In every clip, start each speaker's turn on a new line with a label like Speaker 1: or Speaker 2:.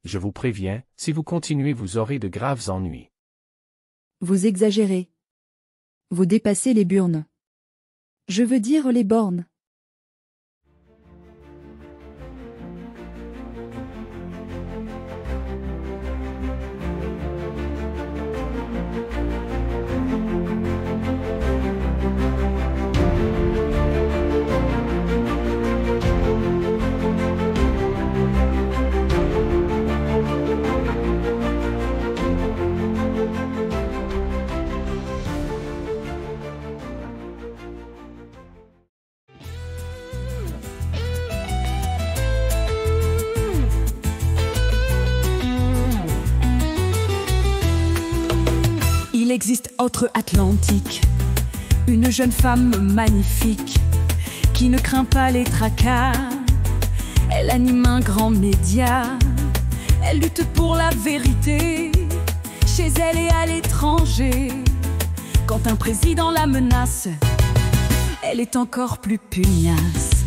Speaker 1: je vous préviens, si vous continuez vous aurez de graves ennuis.
Speaker 2: Vous exagérez. Vous dépassez les burnes. Je veux dire les bornes.
Speaker 3: Il existe outre-Atlantique une jeune femme magnifique qui ne craint pas les tracas. Elle anime un grand média, elle lutte pour la vérité, chez elle et à l'étranger. Quand un président la menace, elle est encore plus pugnace.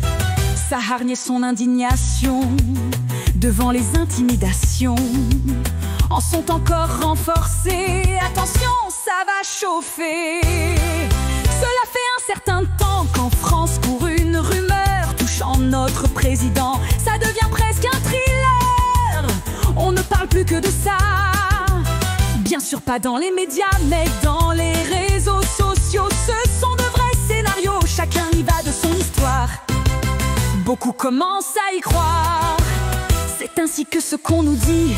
Speaker 3: Sa hargne et son indignation devant les intimidations en sont encore renforcées. Attention, ça va chauffer. Cela fait un certain temps qu'en France court une rumeur touchant notre président. Ça devient presque un thriller. On ne parle plus que de ça. Bien sûr pas dans les médias, mais dans les réseaux sociaux. Ce sont de vrais scénarios, chacun y va de son histoire. Beaucoup commencent à y croire. C'est ainsi que ce qu'on nous dit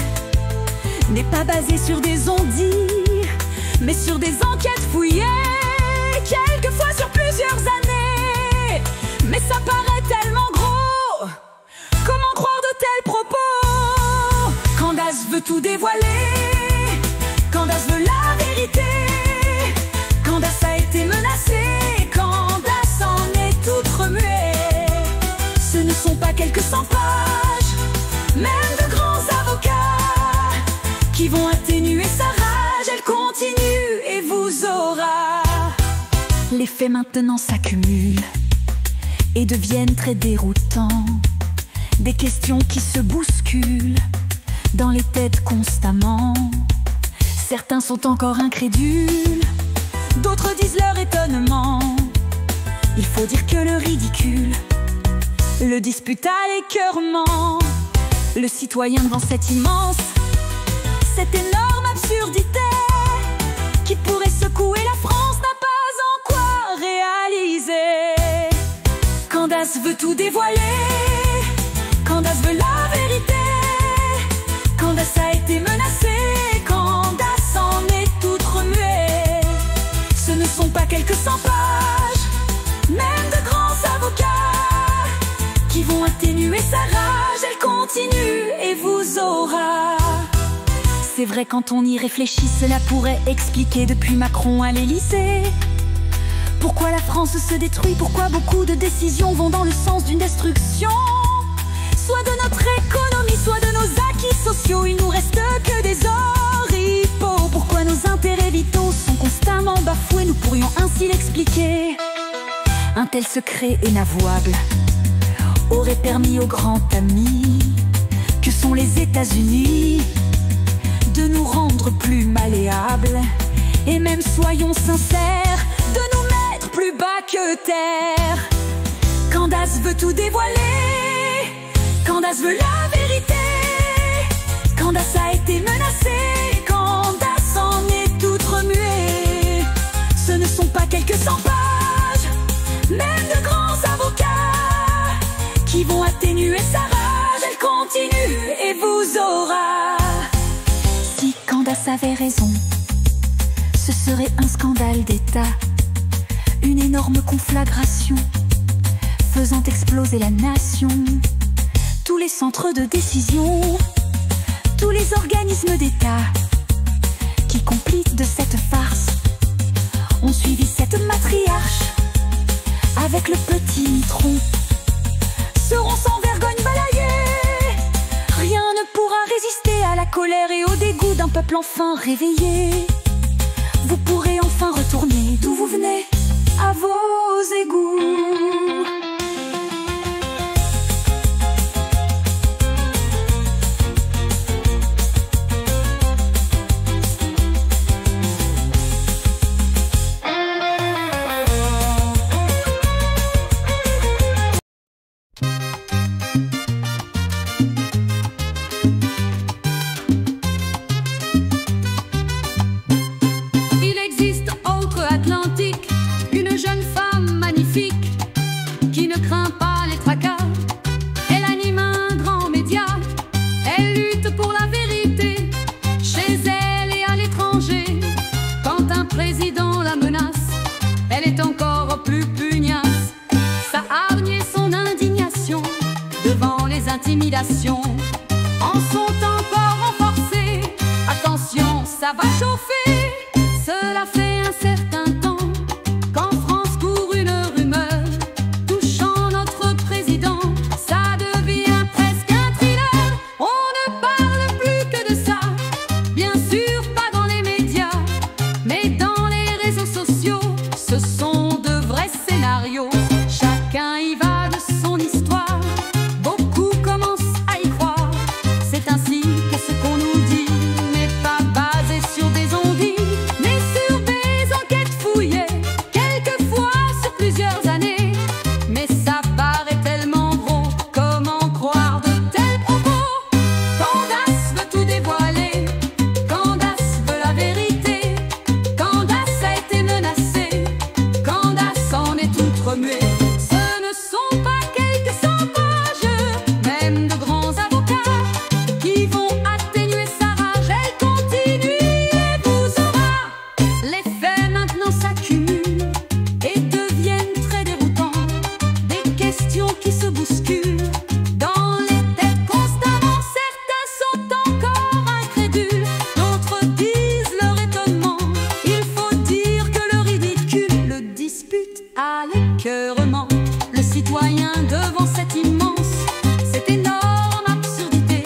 Speaker 3: n'est pas basé sur des on-dit, mais sur des enquêtes fouillées, quelquefois sur plusieurs années. Mais ça paraît tellement gros, comment croire de tels propos? Candace veut tout dévoiler, Candace veut la vérité. Candace a été menacée, Candace en est toute remuée. Ce ne sont pas quelques 100 pages, même de grands avocats qui vont atténuer sa rage. Elle continue et vous aura. Les faits maintenant s'accumulent et deviennent très déroutants. Des questions qui se bousculent dans les têtes constamment. Certains sont encore incrédules, d'autres disent leur étonnement. Il faut dire que le ridicule le dispute à l'écœurement. Le citoyen devant cette énorme absurdité qui pourrait secouer la France n'a pas encore réalisé. Candace veut tout dévoiler, Candace veut la vérité. Candace a été menacée, Candace en est toute remuée. Ce ne sont pas quelques 100 pages, même de grands avocats qui vont atténuer sa rage. Elle continue et vous aura. C'est vrai, quand on y réfléchit, cela pourrait expliquer depuis Macron à l'Élysée pourquoi la France se détruit, pourquoi beaucoup de décisions vont dans le sens d'une destruction, soit de notre économie, soit de nos acquis sociaux. Il nous reste que des oripeaux. Pourquoi nos intérêts vitaux sont constamment bafoués? Nous pourrions ainsi l'expliquer. Un tel secret inavouable aurait permis au grand ami que sont les États-Unis de nous rendre plus malléables, et même, soyons sincères, de nous mettre plus bas que terre. Candace veut tout dévoiler, Candace veut la vérité. Candace a été menacée, Candace en est toute remuée. Ce ne sont pas quelques 100 pages, même de grands avocats qui vont atténuer sa rage. Elle continue et vous aura. Si Candace avait raison, ce serait un scandale d'État, une énorme conflagration faisant exploser la nation. Tous les centres de décision, tous les organismes d'État qui, complices de cette farce, ont suivi cette matriarche avec le petit tronc, seront sans vergogne balayés. Rien ne pourra résister à la colère et au dégoût d'un peuple enfin réveillé. Vous pourrez enfin retourner d'où vous venez, à vos égouts. intimidations en sont encore renforcées. Attention, ça va chauffer. Cela fait un certain temps qu'en France court une rumeur touchant notre président. Ça devient presque un thriller. On ne parle plus que de ça. Bien sûr, pas dans les médias, mais dans les réseaux sociaux. Ce sont de vrais scénarios. Chacun y va de son histoire. Beaucoup commencent à y croire. C'est ainsi que ce qu'on nous dit n'est pas basé sur des on-dit, mais sur des enquêtes fouillées, quelquefois sur plusieurs années. Mais ça paraît tellement gros, comment croire de tels propos? Candace veut tout dévoiler, Candace veut la vérité. Candace a été menacée, Candace en est toute remuée. Ce ne sont pas quelques 100 pages, même de grands avocats, qui vont atténuer sa rage. Elle continue et vous aura. Les faits maintenant s'accumulent et deviennent très déroutants. Des questions qui se bousculent dans les têtes constamment. Certains sont encore incrédules, d'autres disent leur étonnement. Il faut dire que le ridicule le dispute à l'écœurement. Le citoyen devant cette énorme absurdité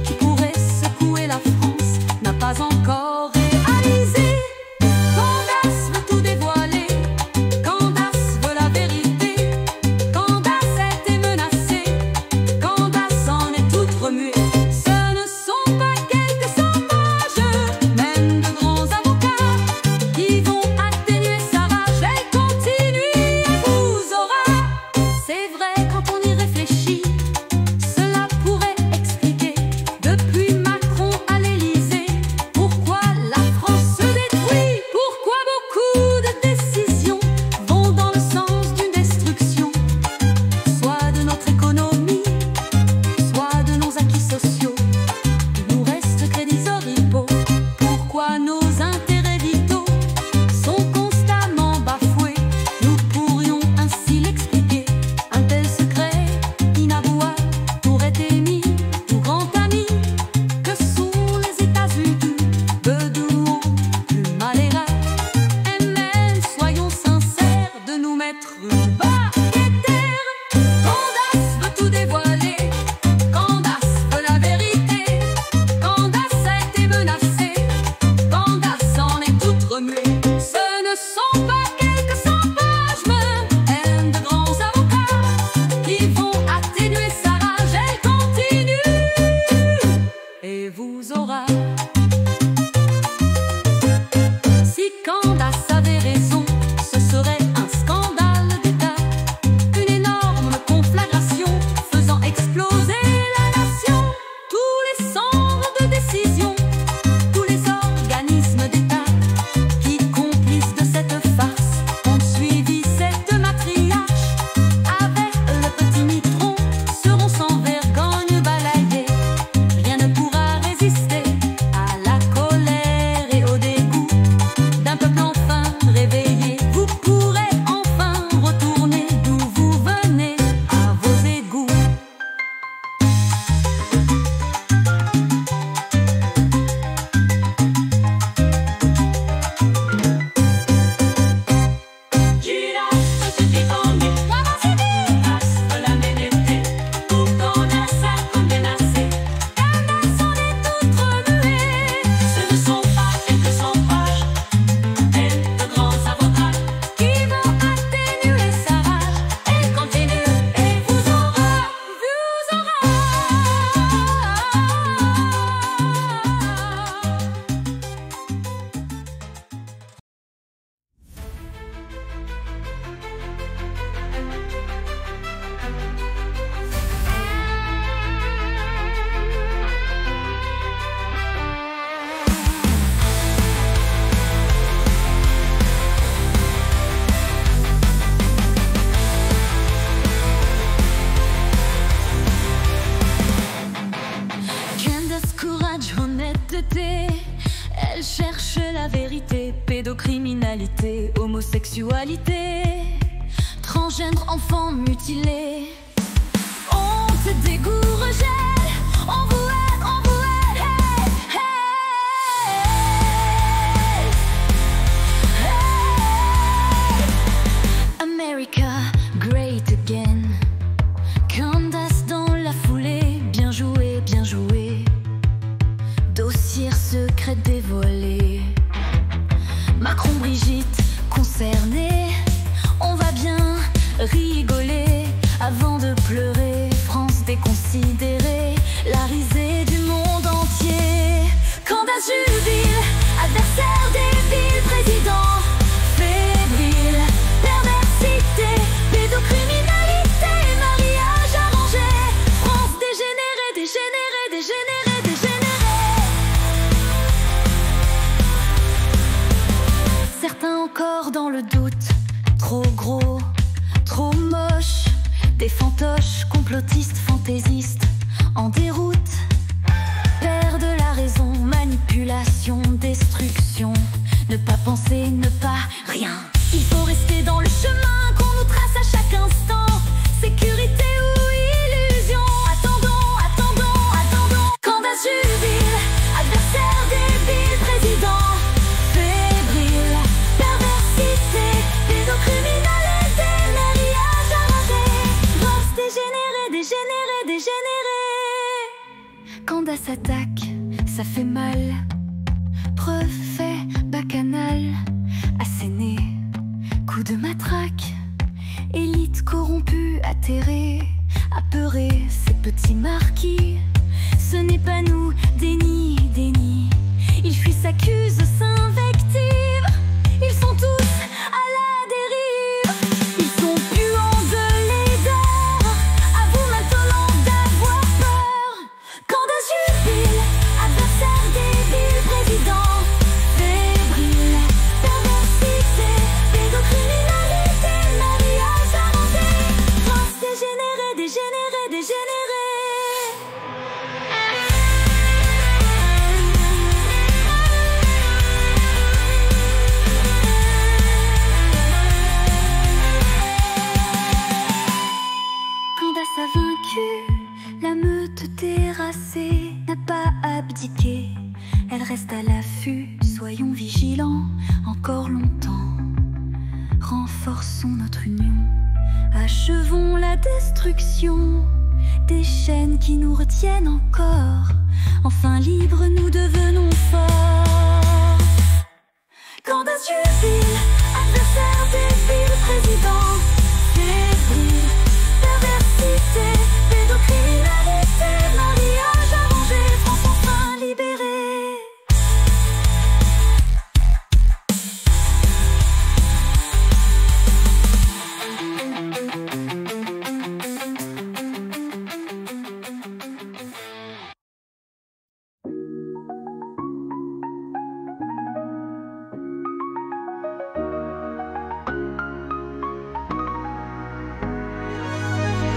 Speaker 3: qui pourrait secouer la France n'a pas encore réalisé. Candace veut tout dévoiler, Candace veut la vérité. Candace a été menacée, Candace en est toute remuée. Ce ne sont pas quelques 100 pages, même de grands avocats, qui vont atténuer sa rage. Elle continue et vous aura. C'est vrai quand on y réfléchit, cela pourrait expliquer, depuis Macron à l'Élysée, pourquoi la France se détruit. Pourquoi beaucoup de décisions vont dans le sens d'une destruction, soit de notre économie, soit de nos acquis sociaux. Il nous reste crédits oripeaux. Pourquoi nos intérêts vitaux sont constamment bafoués? Nous pourrions ainsi l'expliquer. Un tel secret inavouable aurait émis nos grands amis que sont les États-Unis. Bedouins, plus malheureux, et même, soyons sincères, de nous mettre une barrière. Candace veut tout dévoiler, Candace veut la vérité. Candace a été menacée, Candace en est toute remuée. Ce ne sont pas quelques 100 pages, même de grands avocats, qui vont atténuer sa rage. Elle continue et vous aura. Si Candace avait raison, ce serait un scandale d'État, une énorme conflagration faisant exploser la nation. Tous les centres de décision, tous les organismes d'État qui, complices de cette farce, ont suivi cette matriarche avec le petit mitron, seront sans vergogne balayés. Rien ne pourra résister à la colère et au dégoût d'un peuple enfin réveillé. Vous pourrez enfin retourner d'où vous venez, à vos égouts. Gira, ce petit tanguy, Candace veut la vérité. Pour Candace a menacé, Candace en est toute remuée. Ce ne sont pas quelques 100 pages, mais de grands avocats qui vont atténuer sa rage. Elle continue et vous aura, vous aura. Candace, courage, honnêteté, elle cherche la vérité. Pédocriminalité, homosexualité, transgène, enfants mutilés. On honte, dégoût, rejet. On vous aide, hey, hey, hey. America, great again. Candace dans la foulée, bien joué, bien joué. Dossier secret dévoilé. Macron, Brigitte, concerné. On va bien rigoler avant de pleurer. France déconsidérée, la risée du monde entier. Candace jubile, adversaire débile, président fébrile, perversité, pédocriminalité, mariage arrangé. France dégénérée, dégénérée, dégénérée, dégénérée. Certains encore dans le doute. Trop gros, trop moche. Des fantoches, complotistes, fantaisistes en déroute. Perdent la raison, manipulation, destruction. Ne pas penser, ne pas rien. Il faut rester dans le chemin qu'on nous trace à chaque instant. Sécurité ou illusion. Attendons, attendons, attendons. Candace jubile, adversaire débile, président fébrile, perversité, pédocriminalité, mariage arrangé. Grosse dégénérée, dégénérée, dégénérée. Candace attaque, ça fait mal. Preuve, fait, bacchanal, asséné, coup de matraque. Élite corrompue, atterrée, apeurée, ces petits marquis. Ce n'est pas nous, déni, déni. Ils fuient, s'accusent, s'invectivent. Ils sont tous à la dérive. Ils sont puants de laideur. À vous maintenant d'avoir peur. Candace jubile, adversaire débile, président fébrile, perversité, pédocriminalité, mariage arrangé. France dégénérée, dégénérée, dégénérée. Candace a vaincu, la meute terrassée n'a pas abdiqué. Elle reste à l'affût, soyons vigilants encore longtemps. Renforçons notre union, achevons la destruction des chaînes qui nous retiennent encore. Enfin libres, nous devenons forts. Candace jubile, adversaire débile, président fébrile, perversité, pédocriminalité, mariage arrangé, France enfin libérée.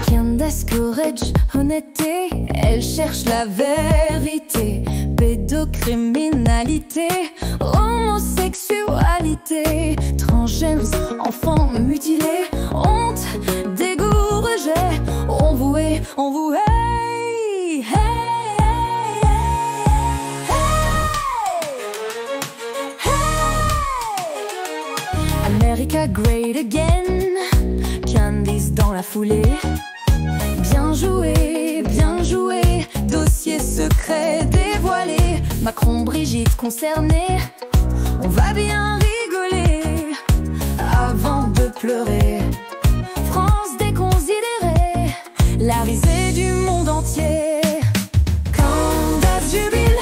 Speaker 3: Candace courage, honnêteté, elle cherche la vérité. Pédocriminalité, homosexualité, transgenres, enfants mutilés, honte, dégoût, rejet. On vous hait, on vous hait. Hey, hey, hey, hey. America great again. Candice dans la foulée. Bien joué, bien joué. Dossier secret dévoilé. Macron, Brigitte concernée. On va bien rigoler avant de pleurer. France déconsidérée, la risée du monde entier. Candace jubile,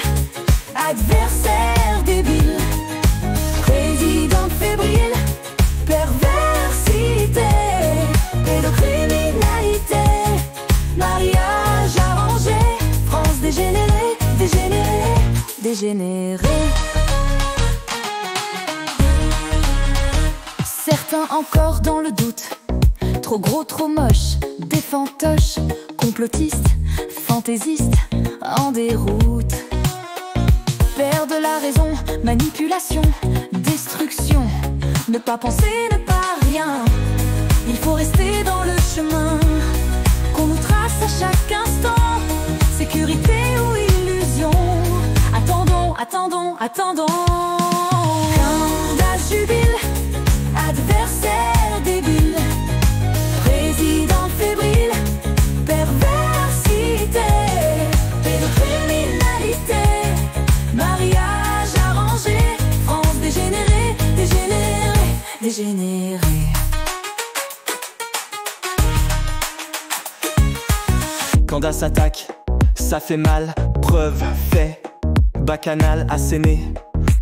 Speaker 3: adversaire débile, président fébrile, perversité, pédocriminalité, mariage arrangé, France dégénérée, dégénérée, dégénérée. Certains encore dans le doute, trop gros, trop moche, des fantoches, complotistes, fantaisistes, en déroute. Perdent la raison, manipulation, destruction. Ne pas penser, ne pas rien. Il faut rester dans le chemin qu'on nous trace à chaque instant. Sécurité ou illusion, attendons, attendons, attendons. Candace jubile, adversaire débile, président fébrile, perversité, pédocriminalité, mariage arrangé, France dégénérée, dégénérée, dégénérée.
Speaker 4: Candace attaque, ça fait mal, preuve, fait, bacchanal asséné,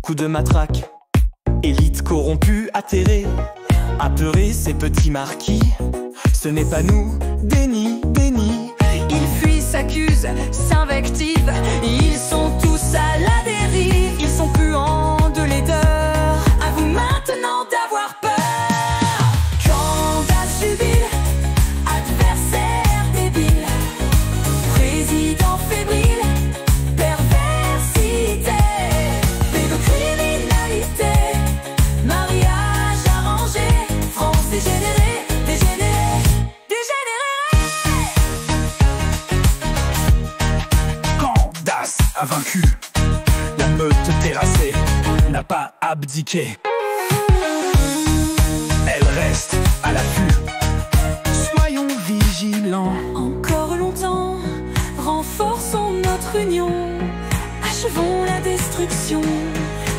Speaker 4: coup de matraque, élite corrompue, atterrée, apeurée ces petits marquis, ce n'est pas nous, déni, déni.
Speaker 3: Ils fuient, s'accusent, s'invectivent, ils sont tous à la dérive, ils sont puants de laideur, à vous maintenant d'avoir peur. Candace jubile, adversaire débile, président fébrile, perversité, pédocriminalité, mariage arrangé, France dégénérée, dégénérée, dégénérée.
Speaker 5: Candace a vaincu, la meute terrassée n'a pas abdiqué. Elle reste à l'affût. Soyons vigilants.
Speaker 3: Encore longtemps, renforçons notre union, achevons la destruction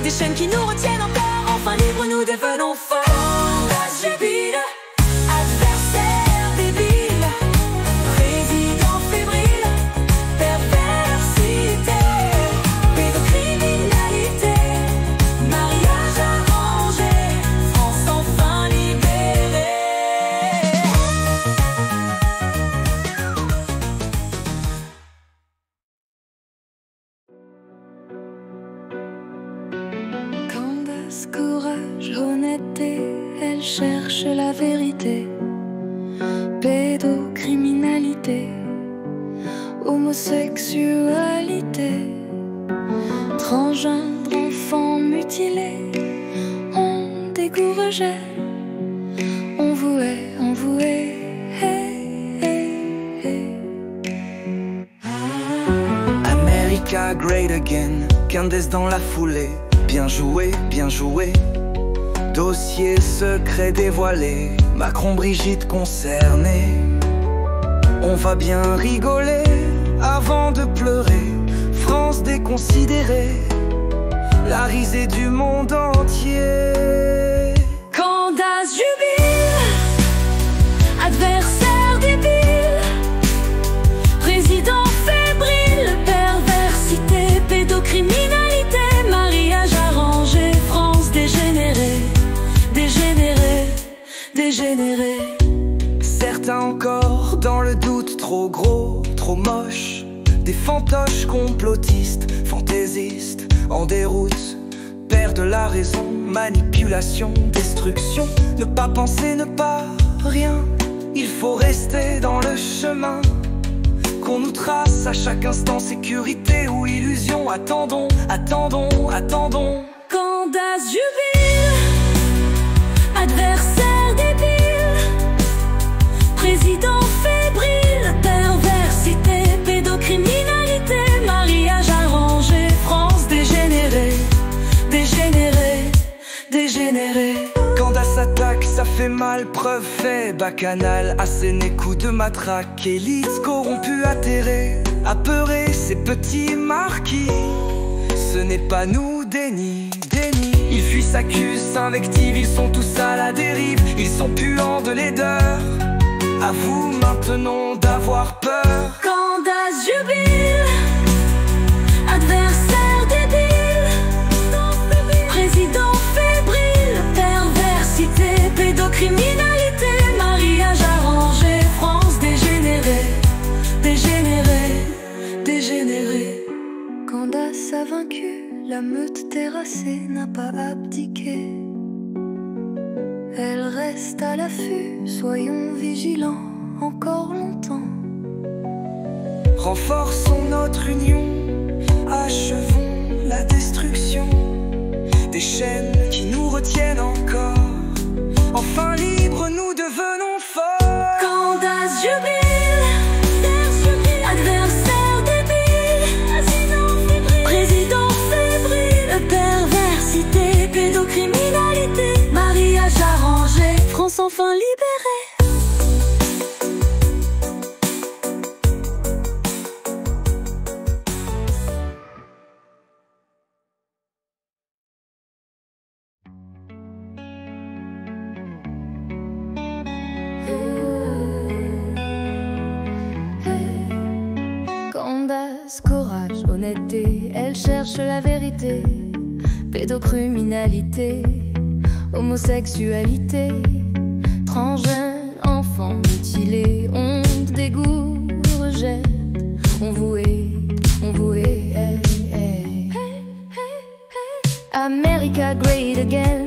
Speaker 3: des chaînes qui nous retiennent encore. Enfin libres, nous devenons forts. Candace jubile, adversaire débile, président fébrile, perversité, pédocriminalité, mariage arrangé, France enfin libérée. Candace, courage, honnêteté, elle cherche la vérité. Pédocriminalité, homosexualité, transgendre, enfants mutilés, on décourageait, on vouait, hey, hey, hey.
Speaker 6: America great again, Candace dans la foulée. Bien joué, bien joué. Dossier secret dévoilé, Macron, Brigitte concernée. On va bien rigoler avant de pleurer. France déconsidérée, la risée du monde entier.
Speaker 3: Candace jubile, adversaire débile, président fébrile, perversité, pédocriminalité, mariage arrangé, France dégénérée, dégénérée, dégénérée.
Speaker 6: Certains encore dans le doute, trop gros, trop moche. Des fantoches complotistes, fantaisistes, en déroute, perdent la raison, manipulation, destruction. Ne pas penser, ne pas rien, il faut rester dans le chemin qu'on nous trace à chaque instant. Sécurité ou illusion, attendons, attendons, attendons.
Speaker 3: Candace jubile, adversaire débile, président fébrile, perversité, pédocriminalité, mariage arrangé, France dégénérée, dégénérée, dégénérée.
Speaker 6: Candace attaque, ça fait mal, preuve fait, bacchanal, asséné, coup de matraque, élite corrompue, atterrée, apeurée, ces petits marquis, ce n'est pas nous, déni, déni. Ils fuient, s'accusent, s'invectivent, ils sont tous à la dérive, ils sont puants de laideur, à vous maintenant d'avoir peur.
Speaker 3: Candace jubile, adversaire débile, président fébrile, perversité, pédocriminalité, mariage arrangé, France dégénérée, dégénérée, dégénérée. Candace a vaincu, la meute terrassée n'a pas abdiqué. Elle reste à l'affût, soyons vigilants encore longtemps.
Speaker 6: Renforçons notre union, achevons la destruction des chaînes qui nous retiennent encore. Enfin libres, nous devenons forts.
Speaker 3: Candace jubile, enfin libérés.
Speaker 7: Candace, courage, honnêteté, elle cherche la vérité. Pédocriminalité, homosexualité, transgène, enfants mutilés, honte, dégoût, rejet. On vouait, hey, hey. America great again,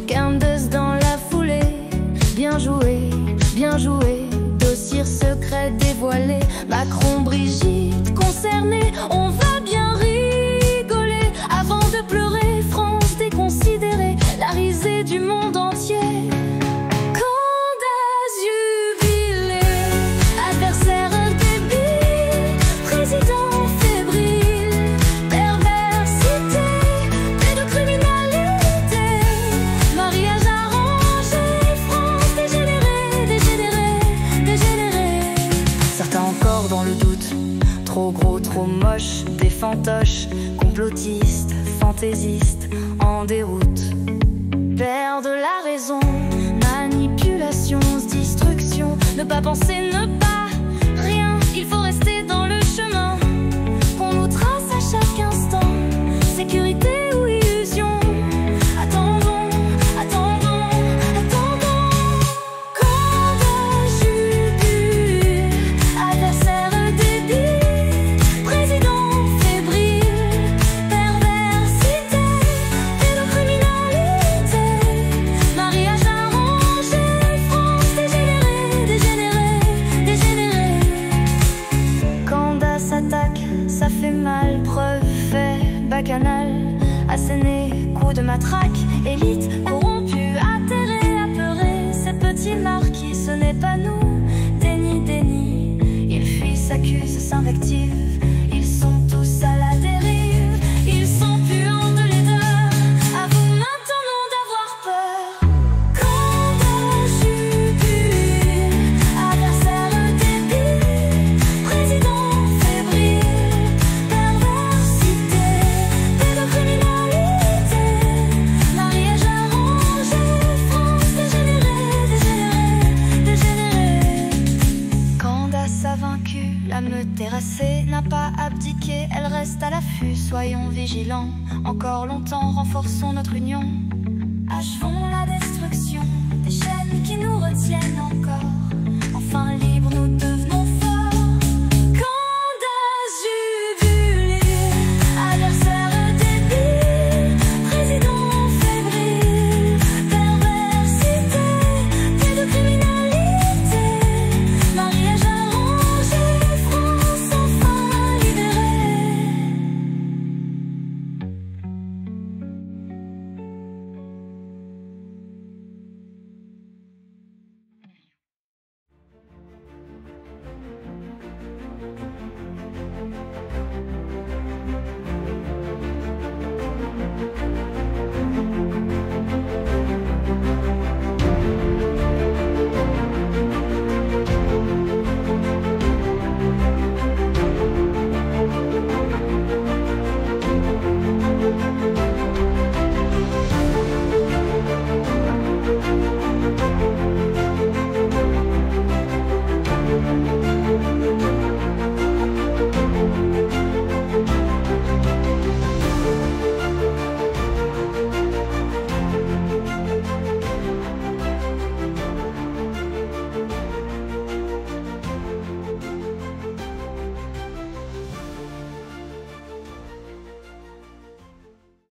Speaker 7: Candace dans la foulée. Bien joué, dossier secret dévoilé. Macron, Brigitte, concernée, on va bien rigoler. Avant de pleurer, France déconsidérée, la risée du monde entier. Candace jubilé, adversaire débile, président fébrile, perversité, pédocriminalité, mariage arrangé, France dégénérée. Certains encore dans le doute, trop gros, trop moche, des fantoches, complotistes, fantaisistes, en déroute. Perdre la raison, manipulation, destruction, ne pas penser, ne pas rien. Il faut rester dans le chemin qu'on nous trace à chaque instant. Sécurité ou illusion, attendons. Candace jubile, adversaire débile, président fébrile, perversité, pédocriminalité, mariage arrangé, France dégénérée. Candace attaque, ça fait mal, preuve, fait, bacchanal, asséné, coup de matraque, élite, corrompue, atterrée, apeurée, ces petits marquis, ce n'est pas nous, déni, ils fuient, s'accusent, s'invectivent, ils sont tous à la dérive, ils sont puants de laideur, à vous maintenant d'avoir peur. Candace jubile, adversaire débile, président fébrile, perversité, pédocriminalité, mariage arrangé, France dégénérée. Candace a vaincu, la meute terrassée n'a pas abdiqué, elle reste à l'affût, soyons vigilants, encore longtemps renforçons notre union. Achevons la destruction des chaînes qui nous retiennent encore, enfin libres nous devenons.